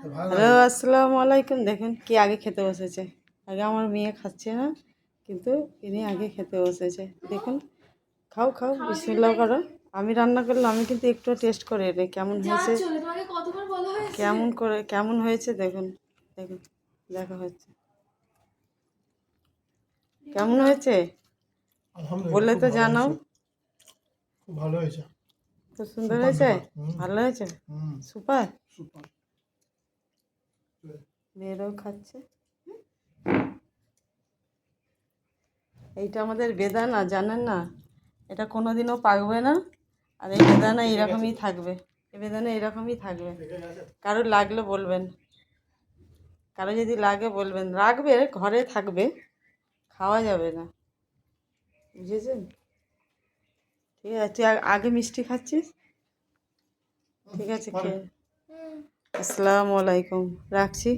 Hello, আসসালামু আলাইকুম। দেখুন কি আগে খেতে বসেছে। আগে আমার মেয়ে খাচ্ছে না, কিন্তু ইনি আগে খেতে বসেছে। দেখুন, খাও খাও, বিসমিল্লাহ করো। আমি রান্না করলে আমি কিন্তু একটু টেস্ট করে এনে কেমন হয়েছে, কেমন হয়েছে দেখুন। দেখুন, দেখা হচ্ছে কেমন হয়েছে বলে তো জানাও। খুব ভালো হয়েছে, খুব সুন্দর হয়েছে, ভালো হয়েছে, সুপার। মেয়েরাও খাচ্ছে। এইটা আমাদের বেদানা, জানেন না? এটা কোনোদিনও পাকবে না, আর এই বেদানা এইরকমই থাকবে। এই বেদানা এরকমই থাকবে। কারো লাগলে বলবেন, কারো যদি লাগে বলবেন। রাখবে, ঘরে থাকবে, খাওয়া যাবে না, বুঝেছেন? ঠিক আছে, তুই আগে মিষ্টি খাচ্ছিস, ঠিক আছে, খেয়ে। আসসালামু আলাইকুম, রাখছি।